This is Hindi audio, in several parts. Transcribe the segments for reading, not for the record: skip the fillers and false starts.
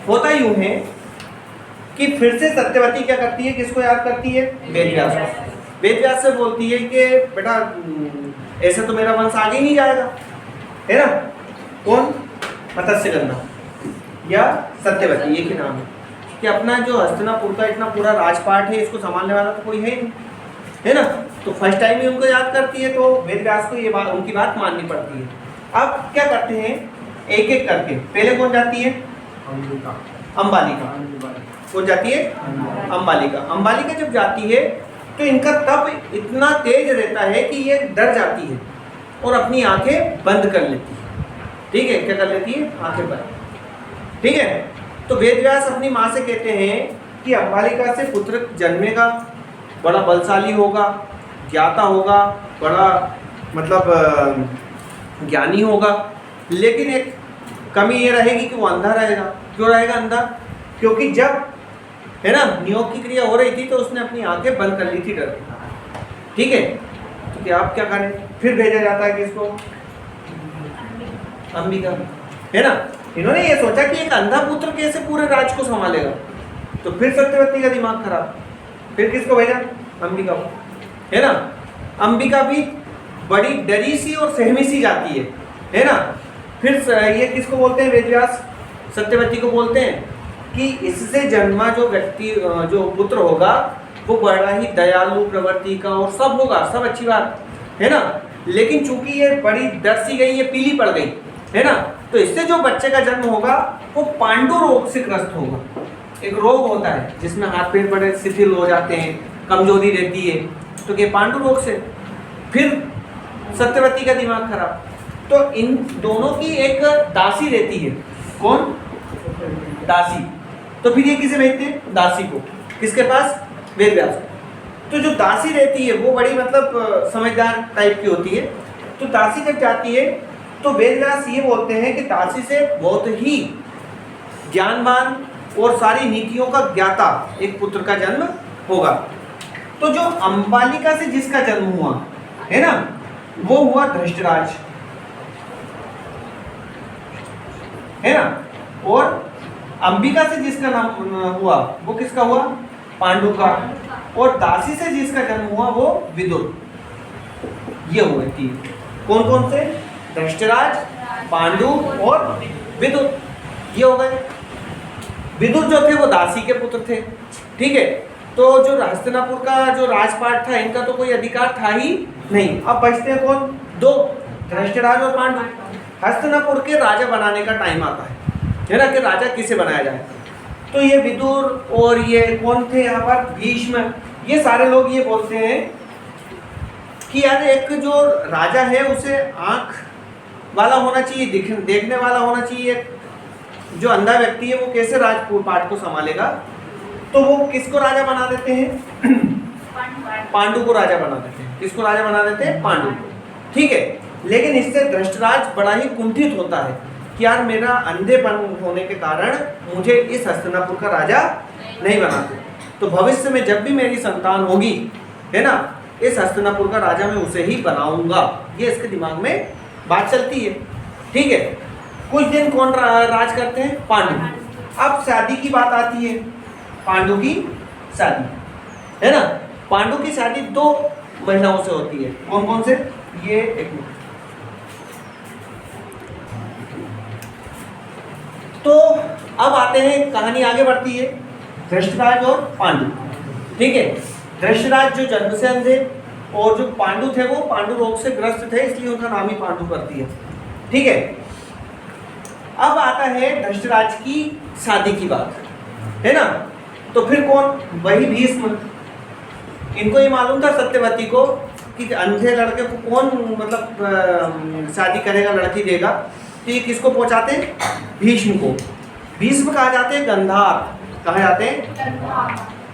होता यूं है कि फिर से सत्यवती क्या करती है, किसको याद करती है? वेदव्यास को। वेदव्यास से बोलती है कि बेटा ऐसे तो मेरा वंश आगे ही नहीं जाएगा, है ना। कौन? मत्स्यगंधा या सत्यवती, एक ही नाम है कि अपना जो हस्तिनापुर का इतना पूरा राजपाट है, इसको संभालने वाला तो कोई है ही नहीं, है ना। तो फर्स्ट टाइम ही उनको याद करती है, तो वेदव्यास को ये बात, उनकी बात माननी पड़ती है। अब क्या करते हैं, एक एक करके, पहले कौन जाती है? अंबालिका। कौन जाती है? अंबालिका। अंबालिका जब जाती है तो इनका तप इतना तेज रहता है कि ये डर जाती है और अपनी आंखें बंद कर लेती है। ठीक है, क्या कर लेती है? आंखें बंद। ठीक है, तो वेदव्यास अपनी माँ से कहते हैं कि अंबालिका से पुत्र जन्मेगा, बड़ा बलशाली होगा, ज्ञाता होगा, बड़ा मतलब ज्ञानी होगा, लेकिन एक कमी ये रहेगी कि वो अंधा रहेगा। क्यों रहेगा अंधा? क्योंकि जब, है ना, नियोग की क्रिया हो रही थी तो उसने अपनी आंखें बंद कर ली थी डर। ठीक है, तो क्या आप क्या करें? फिर भेजा जाता है किसको? अंबिका, है ना। इन्होंने ये सोचा कि एक अंधा पुत्र कैसे पूरे राज्य को संभालेगा, तो फिर सत्यवती का दिमाग खराब, फिर किसको भेजा? अंबिका को, है ना। अंबिका भी बड़ी डरी सी और सहमी सी जाती है ना। फिर ये किसको बोलते हैं? वेदव्यास सत्यवती को बोलते हैं कि इससे जन्मा जो व्यक्ति, जो पुत्र होगा, वो बड़ा ही दयालु प्रवृत्ति का और सब होगा, सब अच्छी बात है ना। लेकिन चूंकि ये बड़ी डर सी गई, ये पीली पड़ गई, है ना, तो इससे जो बच्चे का जन्म होगा वो पांडु रोग से ग्रस्त होगा। एक रोग होता है जिसमें हाथ पैर बड़े शिथिल हो जाते हैं, कमजोरी रहती है, तो ये पांडु रोग से। फिर सत्यवती का दिमाग खराब, तो इन दोनों की एक दासी रहती है। कौन? दासी। तो फिर ये किसे भेजते हैं? दासी को। किसके पास? वेदव्यास को। तो जो दासी रहती है वो बड़ी मतलब समझदार टाइप की होती है। तो दासी जब जाती है तो वेदव्यास ये बोलते हैं कि दासी से बहुत ही ज्ञानवान और सारी नीतियों का ज्ञाता एक पुत्र का जन्म होगा। तो जो अंबालिका से जिसका जन्म हुआ, है ना, वो हुआ धृष्टराज, है ना। और अंबिका से जिसका नाम हुआ वो किसका हुआ? पांडु का। और दासी से जिसका जन्म हुआ वो विदुर। ये हुए तीन। कौन कौन से? धृष्टराज, पांडु और विदुर। ये हो गए। विदुर जो थे वो दासी के पुत्र थे। ठीक है, तो जो हस्तिनापुर का जो राजपाट था, इनका तो कोई अधिकार था ही नहीं। अब बचते हैं कौन? दो, धृष्टराज और पांडु। हस्तिनापुर के राजा बनाने का टाइम आता है ना, कि राजा किसे बनाया जाए। तो ये विदुर और ये कौन थे यहाँ पर? भीष्म। ये सारे लोग ये बोलते हैं कि यार एक जो राजा है उसे आंख वाला होना चाहिए, देखने वाला होना चाहिए। जो अंधा व्यक्ति है वो कैसे राजपाट को संभालेगा? तो वो किसको राजा बना देते हैं? पांडु को राजा बना देते हैं। किसको राजा बना देते हैं? पांडु को। ठीक है, लेकिन इससे धृष्टराज बड़ा ही कुंठित होता है कि यार मेरा अंधेपन होने के कारण मुझे इस हस्तिनापुर का राजा नहीं बनाते, तो भविष्य में जब भी मेरी संतान होगी, है ना, इस हस्तिनापुर का राजा मैं उसे ही बनाऊंगा। ये इसके दिमाग में बात चलती है। ठीक है, कुछ दिन कौन राज करते हैं? पांडु। अब शादी की बात आती है, पांडु की शादी, है ना। पांडु की शादी दो महिलाओं से होती है। कौन कौन से? ये एक मिनट। तो अब आते हैं, कहानी आगे बढ़ती है, धृष्टराज और पांडु। ठीक है, धृष्टराज जो जन्म से अंधे और जो पांडु थे वो पांडु रोग से ग्रस्त थे, इसलिए उनका नाम ही पांडु कर दिया। ठीक है, अब आता है धृष्टराज की शादी की बात, है ना। तो फिर कौन? वही भीष्म। इनको ये मालूम था सत्यवती को कि अंधे लड़के को कौन मतलब शादी करेगा, लड़की देगा, तो ये किसको पहुंचाते हैं? भीष्म को। भीष्म कहाँ जाते हैं? गंधार। कहाँ जाते हैं?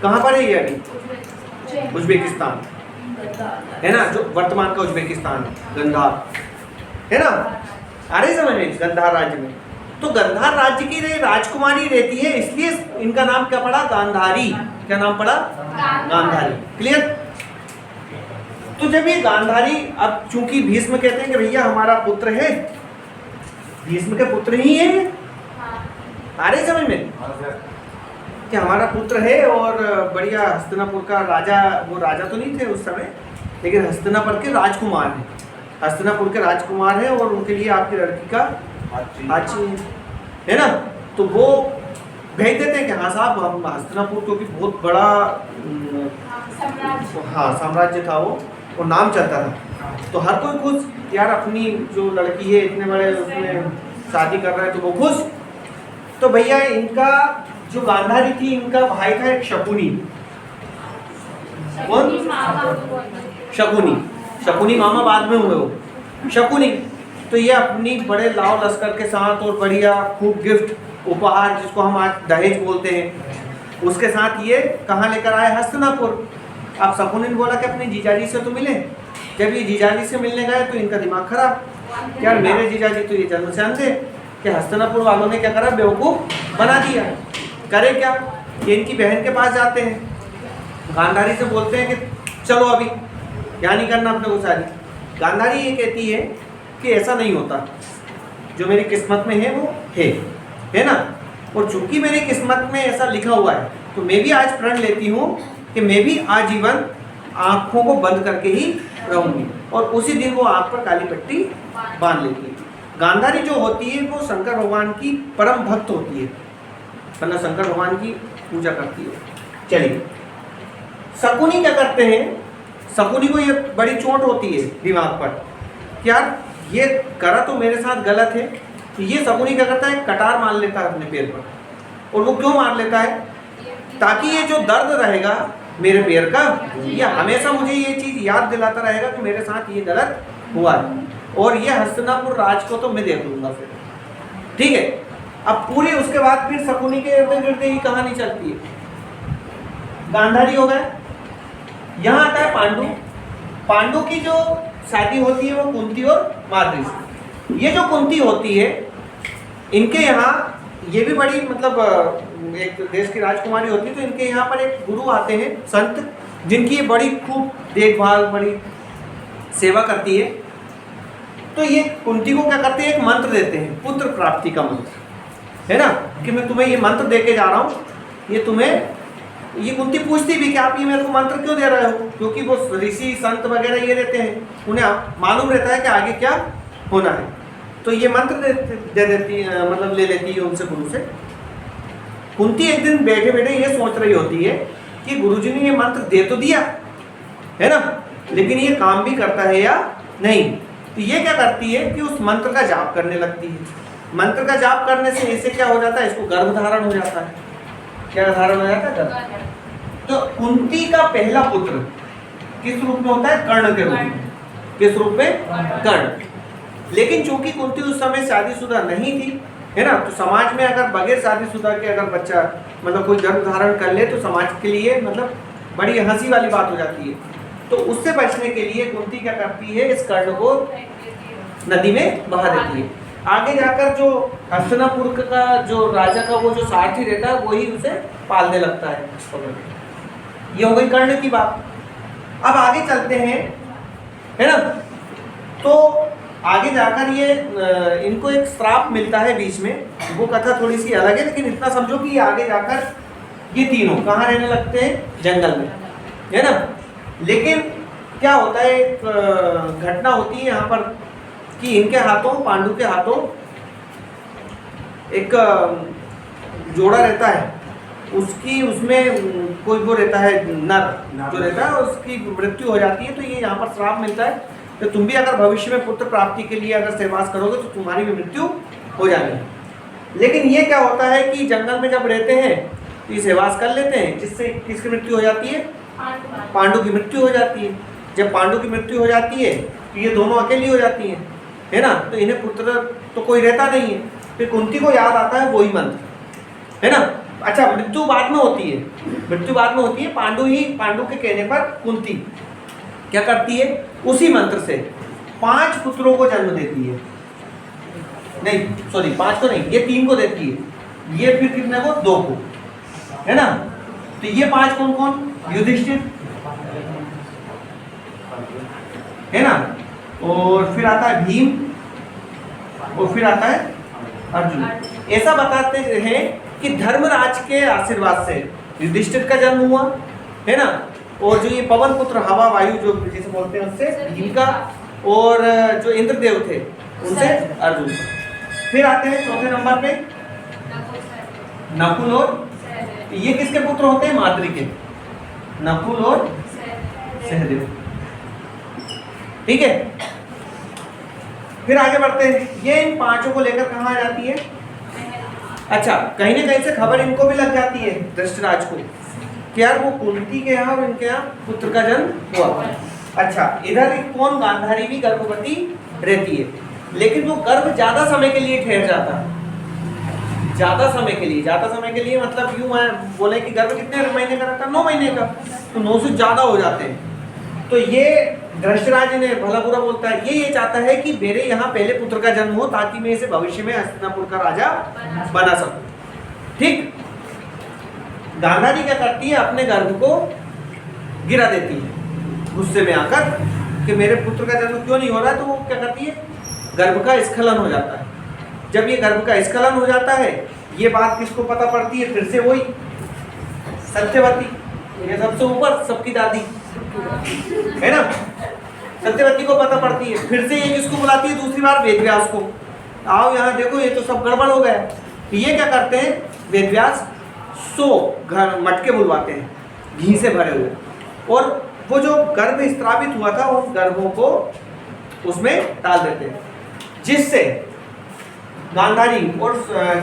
कहाँ पर है ये अभी? उज्बेकिस्तान, है ना, जो वर्तमान का उज्बेकिस्तान है, गंधार, है ना। आ रही समझ में? गंधार राज्य में। तो गंधार राज्य की राजकुमारी रहती है, इसलिए इनका नाम क्या पड़ा? गांधारी। क्या नाम पड़ा? गांधारी। क्लियर? तो जब ये गांधारी, अब चूंकि भीष्म कहते हैं कि भैया हमारा पुत्र है, भीष्म के पुत्र ही है, आ रही समझ में कि हमारा पुत्र है और बढ़िया हस्तिनापुर का राजा, वो राजा तो नहीं थे उस समय, लेकिन हस्तिनापुर के राजकुमार हैं, हस्तिनापुर के राजकुमार हैं और उनके लिए आपकी लड़की का आची है ना, तो वो भेज देते हैं कि हाँ साहब हम हस्तिनापुर, क्योंकि बहुत बड़ा हाँ साम्राज्य था वो, और नाम चलता था, तो हर कोई खुश, यार अपनी जो लड़की है इतने बड़े उसमें शादी कर रहा है तो वो खुश। तो भैया इनका जो गांधारी थी, इनका भाई था एक शकुनी। कौन? शकुनी। शकुनी मामा बाद में हुए वो शकुनी। तो ये अपनी बड़े लाव लश्कर के साथ और बढ़िया खूब गिफ्ट उपहार, जिसको हम आज दहेज बोलते हैं, उसके साथ ये कहाँ लेकर आए? हस्तिनापुर। अब शकुनी ने बोला कि अपने जीजाजी से तो मिले। जब ये जीजाजी से मिलने गए तो इनका दिमाग खराब, यार मेरे जीजाजी तो ये जन्म से अंधे, कि हस्तिनापुर वालों ने क्या करा, बेवकूफ़ बना दिया। करे क्या, ये इनकी बहन के पास जाते हैं, गांधारी से बोलते हैं कि चलो अभी क्या नहीं करना अपने को शादी। गांधारी ये कहती है कि ऐसा नहीं होता, जो मेरी किस्मत में है वो है ना, और चूंकि मेरी किस्मत में ऐसा लिखा हुआ है तो मैं भी आज प्रण लेती हूँ कि मैं भी आजीवन आँखों को बंद करके ही रहूँगी। और उसी दिन वो आँख पर काली पट्टी बांध लेती है। गांधारी जो होती है वो शंकर भगवान की परम भक्त होती है, मतलब शंकर भगवान की पूजा करती है। चलिए, शकुनी क्या करते हैं, शकुनी को ये बड़ी चोट होती है दिमाग पर, यार ये करा तो मेरे साथ गलत है। तो ये शकुनी क्या करता है, कटार मार लेता है अपने पैर पर। और वो क्यों मार लेता है? ताकि ये जो दर्द रहेगा मेरे पैर का, ये हमेशा मुझे ये चीज़ याद दिलाता रहेगा कि मेरे साथ ये गलत हुआ है, और ये हस्तिनापुर राज को तो मैं देख लूँगा फिर। ठीक है, अब पूरी उसके बाद फिर शकुनी के इर्द गिर्द ही कहानी चलती है। गांधारी हो गए, यहाँ आता है पांडु। पांडु की जो शादी होती है वो कुंती और माद्री से। ये जो कुंती होती है, इनके यहाँ ये भी बड़ी मतलब एक देश की राजकुमारी होती है, तो इनके यहाँ पर एक गुरु आते हैं, संत, जिनकी ये बड़ी खूब देखभाल, बड़ी सेवा करती है। तो ये कुंती को क्या करते हैं, एक मंत्र देते हैं, पुत्र प्राप्ति का मंत्र, है ना, कि मैं तुम्हें ये मंत्र दे के जा रहा हूँ। ये तुम्हें, ये कुंती पूछती भी कि आप ये मेरे को मंत्र क्यों दे रहे हो, क्योंकि वो ऋषि संत वगैरह ये रहते हैं, उन्हें मालूम रहता है कि आगे क्या होना है। तो ये मंत्र दे देती है, मतलब ले लेती है उनसे, गुरु से। कुंती एक दिन बैठे बैठे ये सोच रही होती है कि गुरुजी ने ये मंत्र दे तो दिया है ना, लेकिन ये काम भी करता है या नहीं। तो ये क्या करती है कि उस मंत्र का जाप करने लगती है। मंत्र का जाप करने से इससे क्या हो जाता है, इसको गर्भ धारण हो जाता है। क्या धारण हो जाता है? गर्भ। तो कुंती का पहला पुत्र किस रूप में होता है? कर्ण के रूप में। किस रूप में? कर्ण। लेकिन चूंकि कुंती उस समय शादीशुदा नहीं थी, है ना, तो समाज में अगर बगैर शादीशुदा के अगर बच्चा मतलब कोई गर्भ धारण कर ले तो समाज के लिए मतलब बड़ी हंसी वाली बात हो जाती है। तो उससे बचने के लिए कुंती क्या करती है, इस कर्ण को नदी में बहा देती है। आगे जाकर जो हस्तिनापुर का जो राजा का वो जो सारथी रहता है वही उसे पालने लगता है। ये हो गई कर्ण की बात। अब आगे चलते हैं, है ना, तो आगे जाकर ये इनको एक श्राप मिलता है बीच में। वो कथा थोड़ी सी अलग है, लेकिन इतना समझो कि आगे जाकर ये तीनों कहाँ रहने लगते हैं? जंगल में, है ना। लेकिन क्या होता है, एक घटना होती है यहाँ पर कि इनके हाथों, पांडु के हाथों एक जोड़ा रहता है, उसकी उसमें कोई वो रहता है, नर जो रहता है, उसकी मृत्यु हो जाती है। तो ये यहाँ पर श्राप मिलता है कि तुम भी अगर भविष्य में पुत्र प्राप्ति के लिए अगर सहवास करोगे तो तुम्हारी भी मृत्यु हो जाएगी। लेकिन ये क्या होता है कि जंगल में जब रहते हैं तो ये सहवास कर लेते हैं, जिससे किसकी मृत्यु हो जाती है? पांडु की मृत्यु हो जाती है। जब पांडु की मृत्यु हो जाती है तो ये दोनों अकेली हो जाती हैं, है ना, तो इन्हें पुत्र तो कोई रहता नहीं है। फिर कुंती को याद आता है वही मंत्र, है ना। अच्छा, मृत्यु बाद में होती है, मृत्यु बाद में होती है। पांडु के कहने पर कुंती क्या करती है, उसी मंत्र से 5 पुत्रों को जन्म देती है। नहीं सॉरी, 5 को नहीं, ये 3 को देती है, ये फिर कितने को? 2 को, है ना। तो ये 5 कौन कौन? युधिष्ठिर, है ना, और फिर आता है भीम, और फिर आता है अर्जुन। ऐसा बताते हैं कि धर्मराज के आशीर्वाद से युधिष्ठिर का जन्म हुआ, है ना। और जो ये पवन पुत्र हवा वायु जो जिसे बोलते हैं उससे भीम का, और जो इंद्रदेव थे उनसे अर्जुन। फिर आते हैं चौथे नंबर पे नकुल और ये किसके पुत्र होते हैं? माद्री के, नकुल और सहदेव। ठीक है, फिर आगे बढ़ते हैं। ये इन पांचों को लेकर कहाँ आ जाती है? अच्छा, कहीं ना कहीं से खबर इनको भी लग जाती है धृतराज को कि यार वो कुंती के यहाँ और इनके यहाँ पुत्र का जन्म हुआ। अच्छा, इधर एक कौन गांधारी भी गर्भवती रहती है, लेकिन वो गर्भ ज्यादा समय के लिए ठहर जाता है। ज्यादा समय के लिए मतलब यूं है बोले कि गर्भ कितने महीने का रहता है? 9 महीने का, तो 9 से ज्यादा हो जाते हैं। तो ये धृतराज ने भला बुरा बोलता है, ये चाहता है कि मेरे यहाँ पहले पुत्र का जन्म हो ताकि मैं इसे भविष्य में हस्तिनापुर का राजा बना सकूं। ठीक, गांधारी क्या करती है? अपने गर्भ को गिरा देती है गुस्से में आकर कि मेरे पुत्र का जन्म क्यों नहीं हो रहा है। तो वो क्या करती है? गर्भ का स्खलन हो जाता है। जब ये गर्भ का स्खलन हो जाता है, ये बात किसको पता पड़ती है? फिर से वही सत्यवती, ये सबसे ऊपर सबकी दादी है ना, सत्यवती को पता पड़ती है। फिर से ये किसको बुलाती है? दूसरी बार वेदव्यास को। आओ यहाँ देखो, ये तो सब गड़बड़ हो गया। तो ये क्या करते हैं? वेदव्यास 100 घर मटके बुलवाते हैं घी से भरे हुए, और वो जो गर्भ स्त्रावित हुआ था उन गर्भों को उसमें डाल देते हैं, जिससे गांधारी और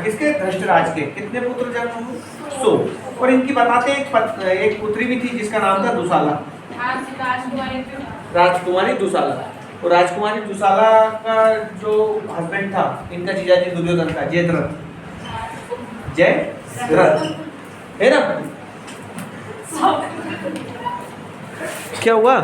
किसके? धृतराज के कितने पुत्र जन्म हुए? 100। और इनकी बताते हैं एक पुत्री भी थी जिसका नाम था दुशाला, राजकुमारी दुशाला। और राजकुमारी दुशाला का जो हस्बैंड था इनका जीजाजी दुर्योधन का, जयद्रथ, है ना। क्या हुआ?